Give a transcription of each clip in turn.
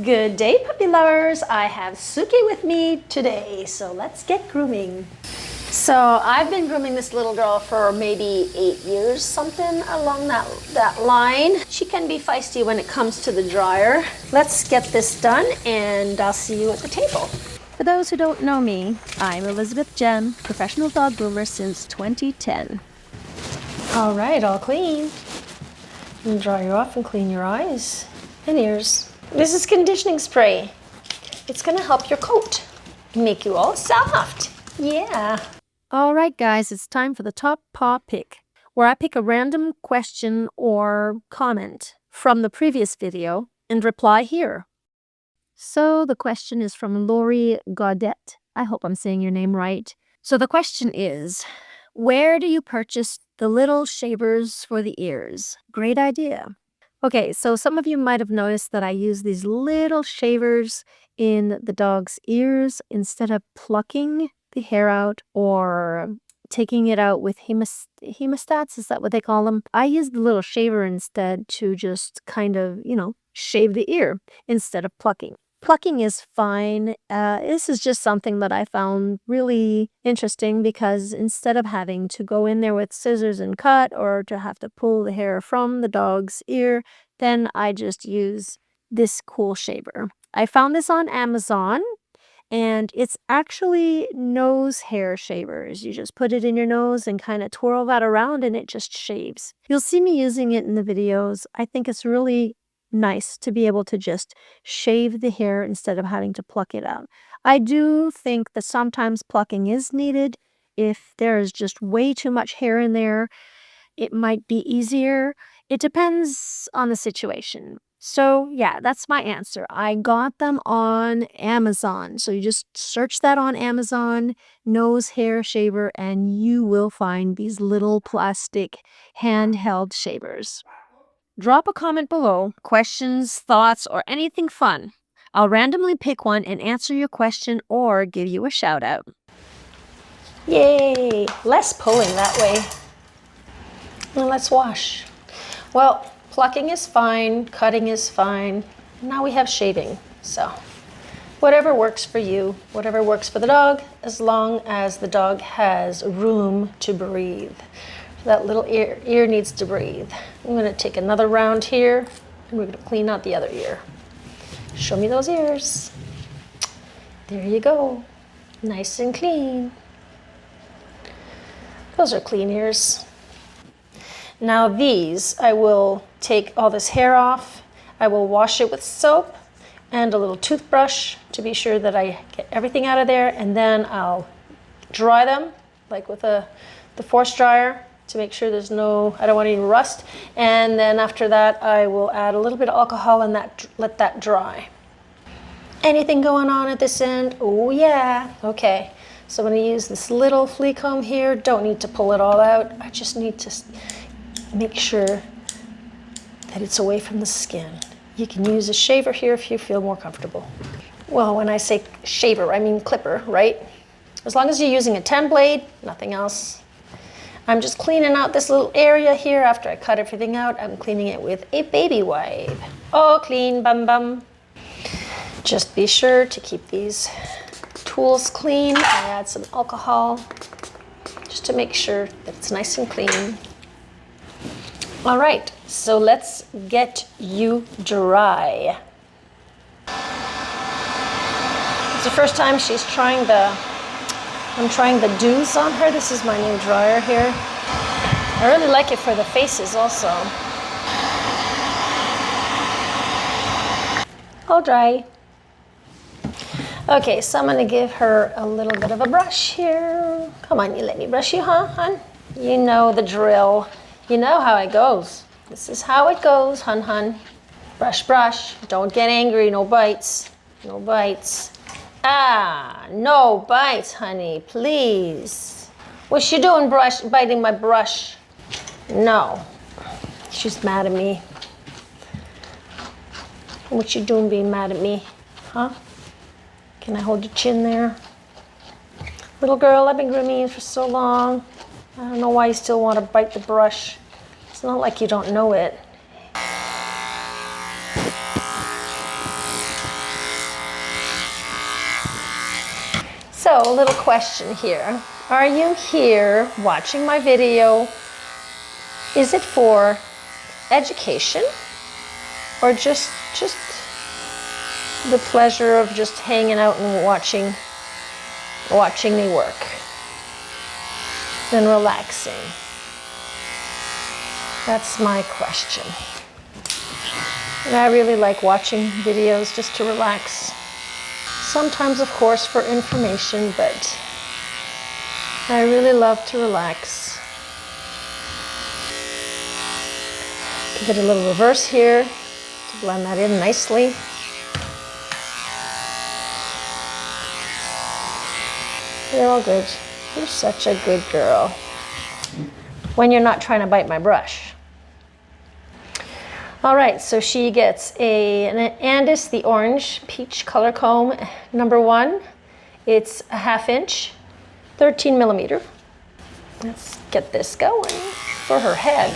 Good day, puppy lovers. I have Suki with me today, so let's get grooming. So I've been grooming this little girl for maybe 8 years, something along that line. She can be feisty when it comes to the dryer. Let's get this done and I'll see you at the table. For those who don't know me, I'm Elizabeth Jenn, professional dog groomer since 2010. All right, all clean. And dry you off and clean your eyes and ears. This is conditioning spray. It's gonna help your coat, make you all soft. Yeah. All right, guys, it's time for the top paw pick, where I pick a random question or comment from the previous video and reply here. So the question is from Lori Gaudette. I hope I'm saying your name right. So the question is, where do you purchase the little shavers for the ears? Great idea. Okay, so some of you might have noticed that I use these little shavers in the dog's ears instead of plucking the hair out or taking it out with hemostats, is that what they call them? I use the little shaver instead to just kind of, shave the ear instead of plucking. Plucking is fine. This is just something that I found really interesting because instead of having to go in there with scissors and cut or to have to pull the hair from the dog's ear, then I just use this cool shaver. I found this on Amazon and it's actually nose hair shavers. You just put it in your nose and kind of twirl that around and it just shaves. You'll see me using it in the videos. I think it's really nice to be able to just shave the hair instead of having to pluck it out. I do think that sometimes plucking is needed. If there is just way too much hair in there, it might be easier. It depends on the situation. So yeah, that's my answer. I got them on Amazon. So you just search that on Amazon, nose hair shaver, and you will find these little plastic handheld shavers. Drop a comment below, questions, thoughts, or anything fun. I'll randomly pick one and answer your question or give you a shout out. Yay, less pulling that way. Now let's wash. Well, plucking is fine, cutting is fine. Now we have shaving. So whatever works for you, whatever works for the dog, as long as the dog has room to breathe. That little ear needs to breathe. I'm gonna take another round here and we're gonna clean out the other ear. Show me those ears. There you go, nice and clean. Those are clean ears. Now these, I will take all this hair off. I will wash it with soap and a little toothbrush to be sure that I get everything out of there, and then I'll dry them, like with the force dryer, to make sure there's no, I don't want any rust. And then after that, I will add a little bit of alcohol and let that dry. Anything going on at this end? Oh yeah, okay. So I'm gonna use this little flea comb here. Don't need to pull it all out. I just need to make sure that it's away from the skin. You can use a shaver here if you feel more comfortable. Well, when I say shaver, I mean clipper, right? As long as you're using a 10 blade, nothing else. I'm just cleaning out this little area here after I cut everything out. I'm cleaning it with a baby wipe. Oh, clean, bum bum. Just be sure to keep these tools clean. I add some alcohol just to make sure that it's nice and clean. All right, so let's get you dry. It's the first time she's trying I'm trying the Dews on her. This is my new dryer here. I really like it for the faces also. All dry. Okay, so I'm gonna give her a little bit of a brush here. Come on, you let me brush you, huh, hon? You know the drill. You know how it goes. This is how it goes, hun. Brush, brush. Don't get angry, no bites. No bites. Ah, no bites, honey, please. What's she doing, biting my brush? No, she's mad at me. What you doing being mad at me, huh? Can I hold your chin there? Little girl, I've been grooming you for so long. I don't know why you still want to bite the brush. It's not like you don't know it. So, a little question here. Are you here watching my video? Is it for education or just the pleasure of just hanging out and watching me work and relaxing? That's my question. And I really like watching videos just to relax. Sometimes, of course, for information, but I really love to relax. Give it a little reverse here to blend that in nicely. You're all good. You're such a good girl. When you're not trying to bite my brush. All right, so she gets an Andis, the orange peach color comb, number 1. It's a 1/2 inch, 13 millimeter. Let's get this going for her head.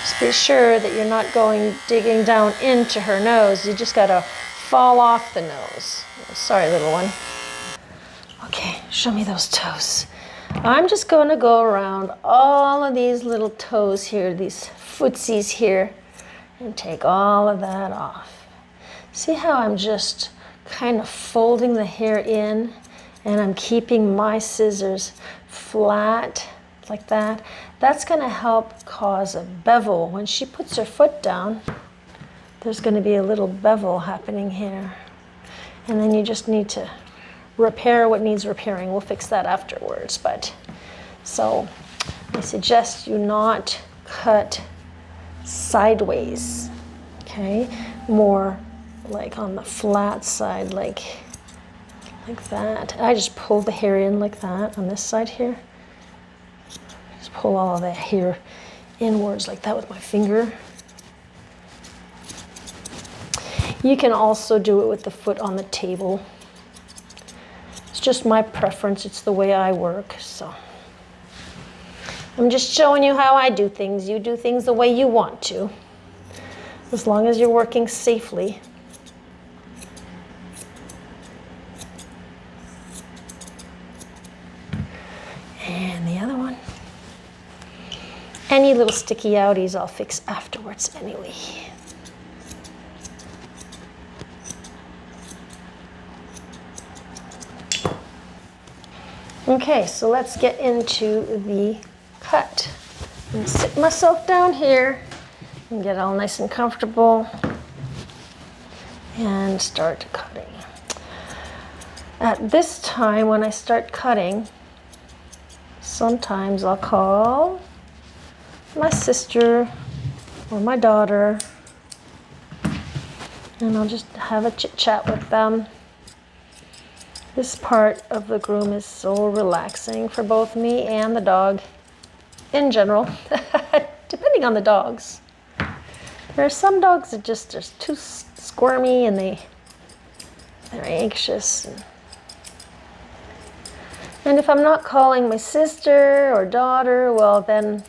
Just be sure that you're not digging down into her nose. You just gotta fall off the nose. Sorry, little one. Okay, show me those toes. I'm just going to go around all of these little toes here, these footsies here, and take all of that off. See how I'm just kind of folding the hair in, and I'm keeping my scissors flat like that? That's going to help cause a bevel. When she puts her foot down, there's going to be a little bevel happening here. And then you just need to repair what needs repairing. We'll fix that afterwards. But so I suggest you not cut sideways, okay? More like on the flat side, like that. I just pull the hair in like that on this side here. Just pull all of that hair inwards like that with my finger. You can also do it with the foot on the table. It's just my preference. It's the way I work, so. I'm just showing you how I do things. You do things the way you want to, as long as you're working safely. And the other one. Any little sticky outies I'll fix afterwards anyway. Okay, so let's get into the cut. I'm gonna sit myself down here and get all nice and comfortable and start cutting. At this time, when I start cutting, sometimes I'll call my sister or my daughter, and I'll just have a chit chat with them. This part of the groom is so relaxing for both me and the dog in general, depending on the dogs. There are some dogs that just are too squirmy and they're anxious. And if I'm not calling my sister or daughter, well then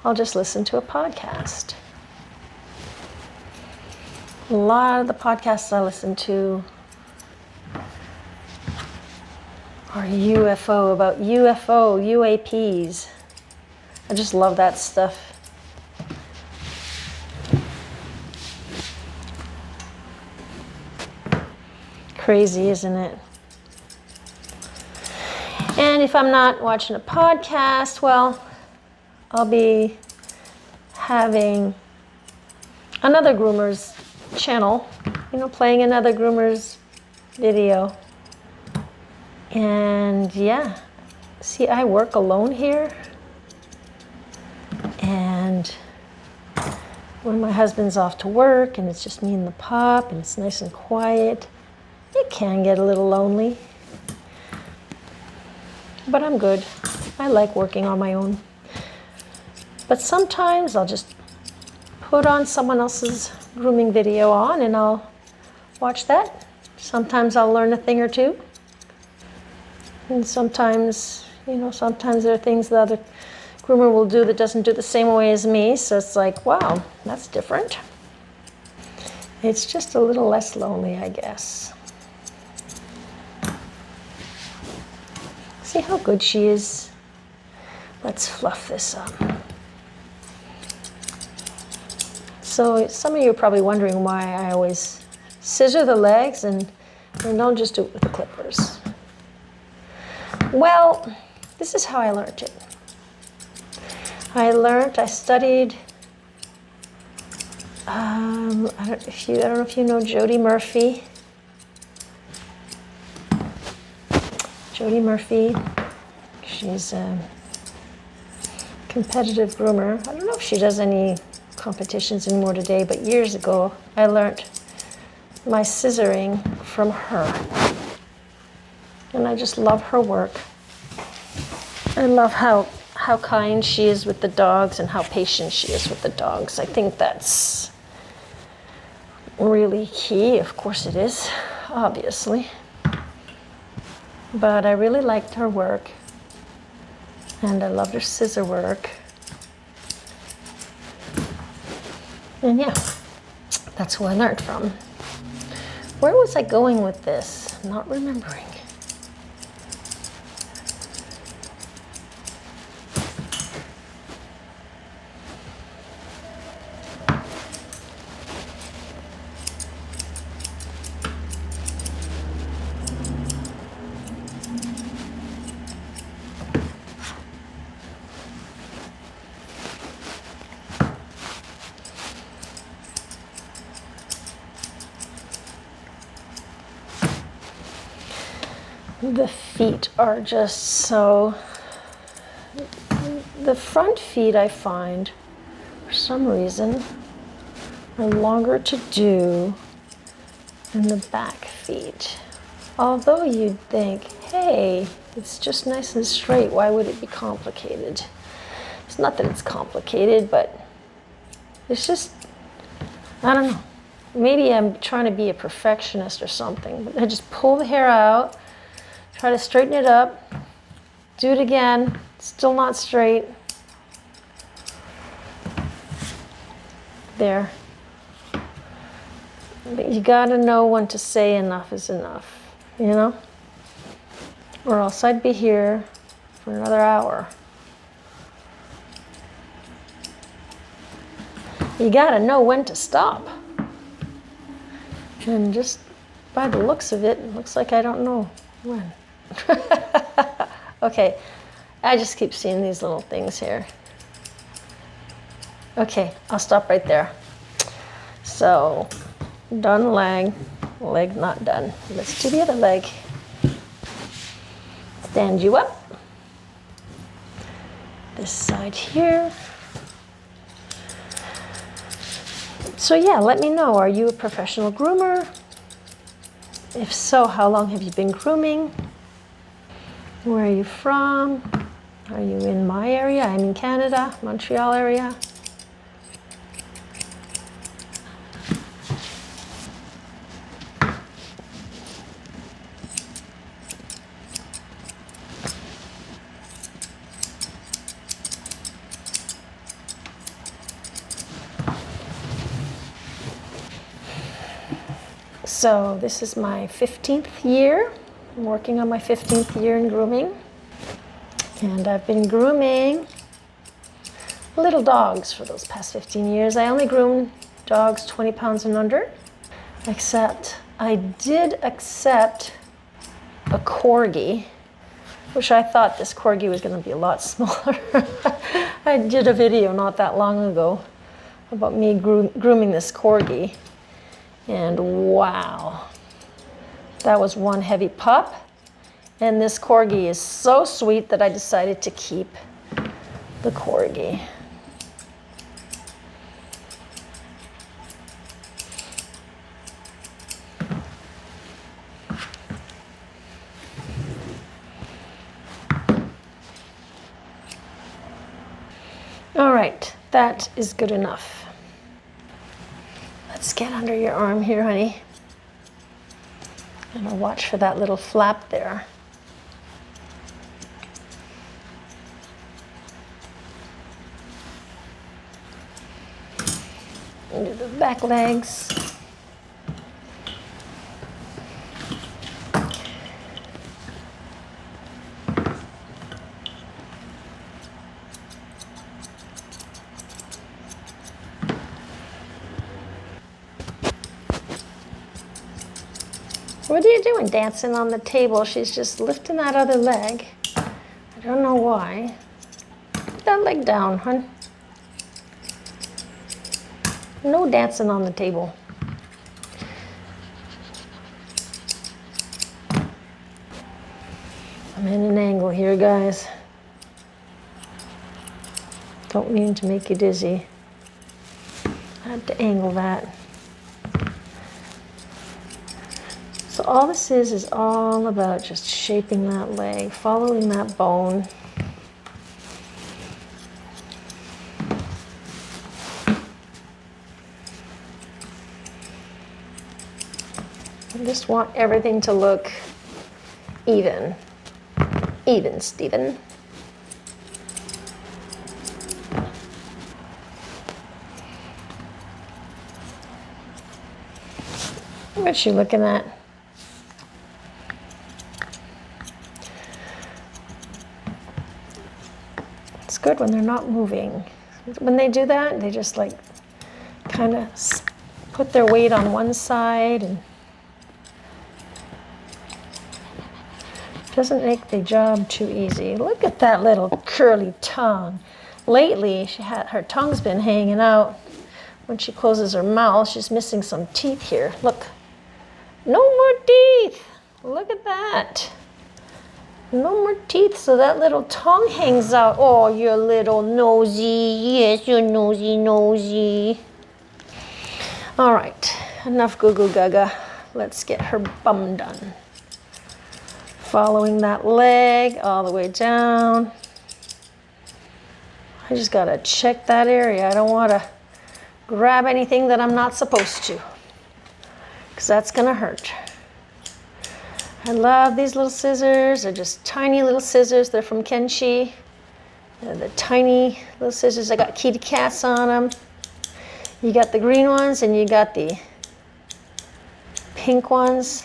I'll just listen to a podcast. A lot of the podcasts I listen to are UFO, about UFO, UAPs. I just love that stuff. Crazy, isn't it? And if I'm not watching a podcast, well, I'll be having another groomer's channel, playing another groomer's video. And yeah, see, I work alone here. And when my husband's off to work and it's just me and the pup and it's nice and quiet, it can get a little lonely. But I'm good. I like working on my own. But sometimes I'll just put on someone else's grooming video on and I'll watch that. Sometimes I'll learn a thing or two. And sometimes, sometimes there are things the other groomer will do that doesn't do the same way as me. So it's like, wow, that's different. It's just a little less lonely, I guess. See how good she is? Let's fluff this up. So some of you are probably wondering why I always scissor the legs and don't just do it with the clippers. Well, this is how I learned it. I studied, I don't know if you know Jody Murphy. Jody Murphy, she's a competitive groomer. I don't know if she does any competitions anymore today, but years ago I learned my scissoring from her. And I just love her work. I love how kind she is with the dogs and how patient she is with the dogs. I think that's really key. Of course it is, obviously. But I really liked her work. And I loved her scissor work. And yeah, that's who I learned from. Where was I going with this? I'm not remembering. The feet are just so, the front feet I find, for some reason, are longer to do than the back feet. Although you'd think, hey, it's just nice and straight, why would it be complicated? It's not that it's complicated, but it's just, I don't know. Maybe I'm trying to be a perfectionist or something, but I just pull the hair out, try to straighten it up, do it again, still not straight. There. But you gotta know when to say enough is enough, you know? Or else I'd be here for another hour. You gotta know when to stop. And just by the looks of it, it looks like I don't know when. Okay, I just keep seeing these little things here. Okay, I'll stop right there. So, done leg not done. Let's do the other leg. Stand you up. This side here. So yeah, let me know, are you a professional groomer? If so, how long have you been grooming? Where are you from? Are you in my area? I'm in Canada, Montreal area. So this is my 15th year. I'm working on my 15th year in grooming. And I've been grooming little dogs for those past 15 years. I only groom dogs 20 pounds and under, except I did accept a Corgi, which I thought this Corgi was going to be a lot smaller. I did a video not that long ago about me grooming this Corgi. And wow, that was one heavy pup. And this Corgi is so sweet that I decided to keep the Corgi. All right, that is good enough. Let's get under your arm here, honey. And I'll watch for that little flap there. And do the back legs. What are you doing dancing on the table? She's just lifting that other leg. I don't know why. Put that leg down, hun. No dancing on the table. I'm in an angle here, guys. Don't mean to make you dizzy. I have to angle that. So all this is all about just shaping that leg, following that bone. I just want everything to look even. Even, Stephen. What you looking at? It's good when they're not moving. When they do that, they just like kind of put their weight on one side and doesn't make the job too easy. Look at that little curly tongue. Lately, her tongue's been hanging out. When she closes her mouth, she's missing some teeth here. Look. No more teeth. Look at that. No more teeth, so that little tongue hangs out. Oh, you're little nosy. Yes, you're nosy. All right, enough goo goo gaga. Let's get her bum done. Following that leg all the way down. I just gotta check that area. I don't wanna grab anything that I'm not supposed to, because that's gonna hurt. I love these little scissors. They're just tiny little scissors. They're from Kenshi. They're the tiny little scissors. I got kitty cats on them. You got the green ones and you got the pink ones.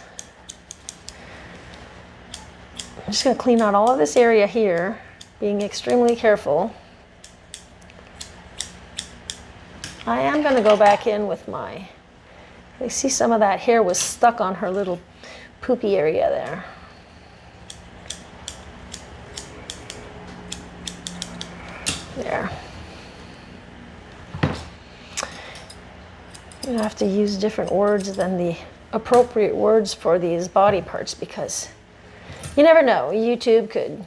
I'm just gonna clean out all of this area here, being extremely careful. I am gonna go back in with my, you see some of that hair was stuck on her little poopy area there. There. You have to use different words than the appropriate words for these body parts, because you never know. YouTube could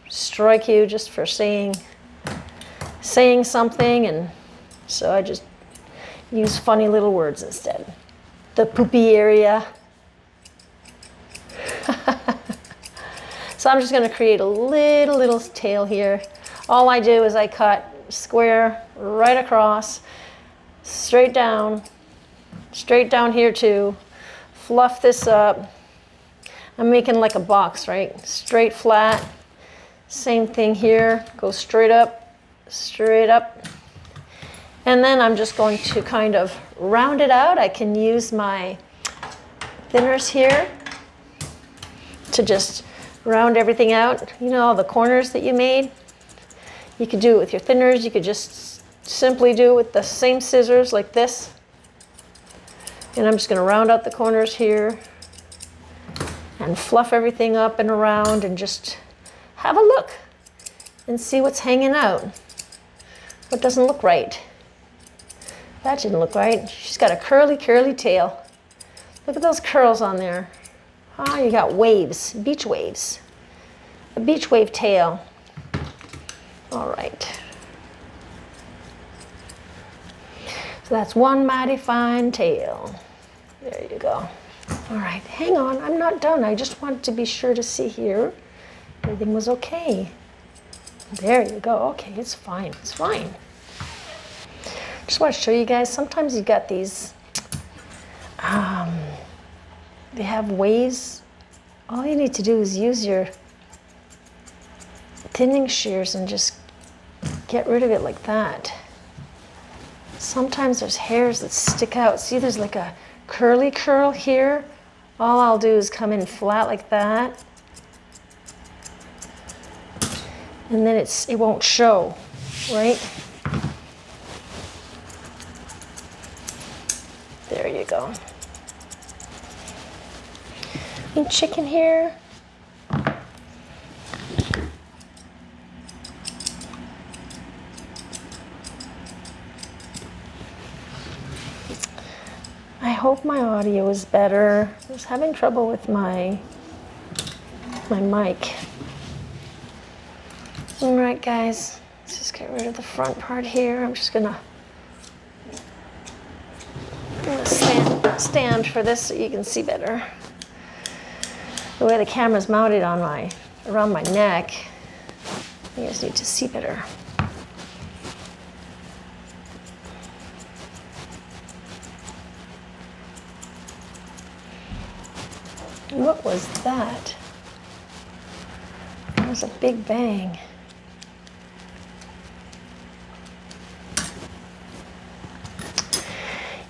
strike you just for saying something, and so I just use funny little words instead. The poopy area. So I'm just going to create a little tail here. All I do is I cut square right across, straight down here too. Fluff this up. I'm making like a box, right? Straight, flat. Same thing here. Go straight up. And then I'm just going to kind of round it out. I can use my thinners here to just round everything out. You know, all the corners that you made? You could do it with your thinners. You could just simply do it with the same scissors like this. And I'm just going to round out the corners here and fluff everything up and around and just have a look and see what's hanging out. What doesn't look right. That didn't look right. She's got a curly tail. Look at those curls on there. Ah, you got waves, beach waves. A beach wave tail. All right. So that's one mighty fine tail. There you go. All right, hang on, I'm not done. I just wanted to be sure to see here. Everything was okay. There you go. Okay, it's fine, it's fine. Just want to show you guys, sometimes you got these, they have waves. All you need to do is use your thinning shears and just get rid of it like that. Sometimes there's hairs that stick out. See, there's like a curly curl here. All I'll do is come in flat like that. And then it won't show, right? There you go. Any chicken here? I hope my audio is better. I was having trouble with my mic. All right, guys, let's just get rid of the front part here. I'm just gonna stand for this so you can see better. The way the camera's mounted on around my neck, you guys need to see better. What was that? That was a big bang.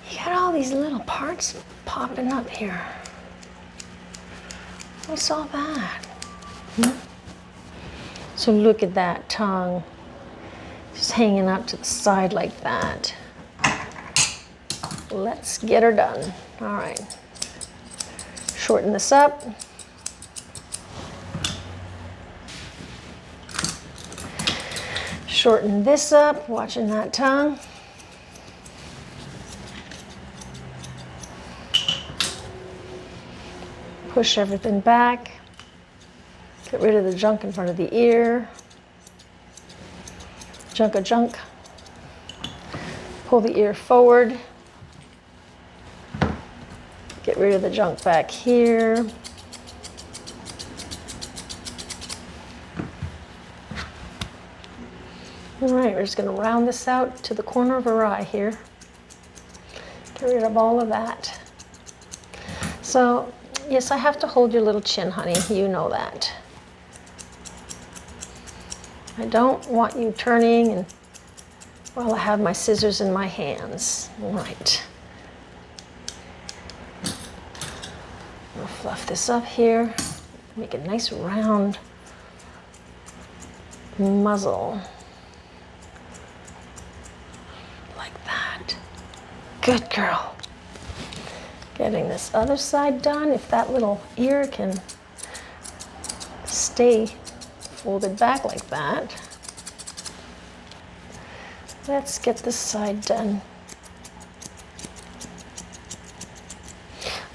You got all these little parts popping up here. What's all that? So look at that tongue just hanging out to the side like that. Let's get her done. All right. Shorten this up. Shorten this up, watching that tongue. Push everything back. Get rid of the junk in front of the ear. Junk. Pull the ear forward. Get rid of the junk back here. All right, we're just going to round this out to the corner of her eye here. Get rid of all of that. So, yes, I have to hold your little chin, honey. You know that. I don't want you turning and while I have my scissors in my hands. All right. I'll fluff this up here. Make a nice round muzzle. Like that. Good girl. Getting this other side done. If that little ear can stay folded back like that. Let's get this side done.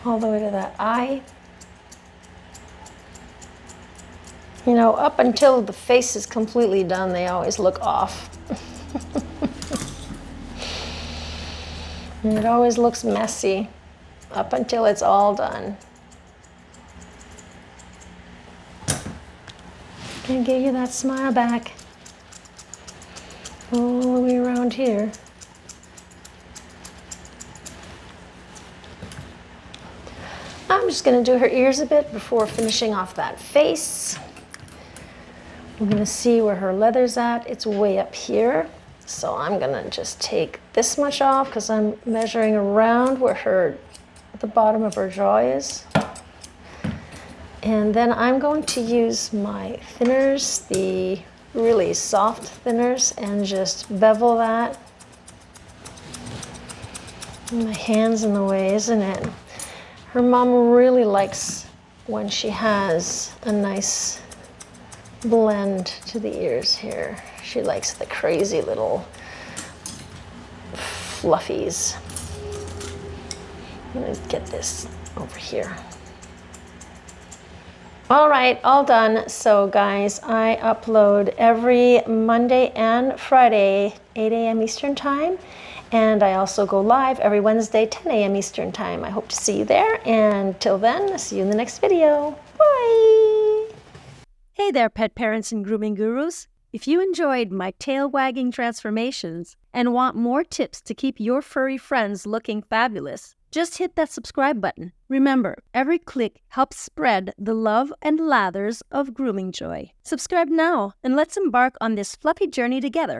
All the way to that eye. You know, up until the face is completely done, they always look off. And it always looks messy up until it's all done. And give you that smile back. All the way around here. I'm just going to do her ears a bit before finishing off that face. We're going to see where her leather's at. It's way up here. So I'm going to just take this much off because I'm measuring around where the bottom of her jaw is. And then I'm going to use my thinners, the really soft thinners, and just bevel that. My hand's in the way, isn't it? Her mom really likes when she has a nice blend to the ears here. She likes the crazy little fluffies. I'm gonna get this over here. All right, all done. So guys, I upload every Monday and Friday, 8 a.m. Eastern Time. And I also go live every Wednesday, 10 a.m. Eastern Time. I hope to see you there. And till then, I'll see you in the next video. Bye. Hey there, pet parents and grooming gurus. If you enjoyed my tail-wagging transformations and want more tips to keep your furry friends looking fabulous, just hit that subscribe button. Remember, every click helps spread the love and lathers of grooming joy. Subscribe now and let's embark on this fluffy journey together.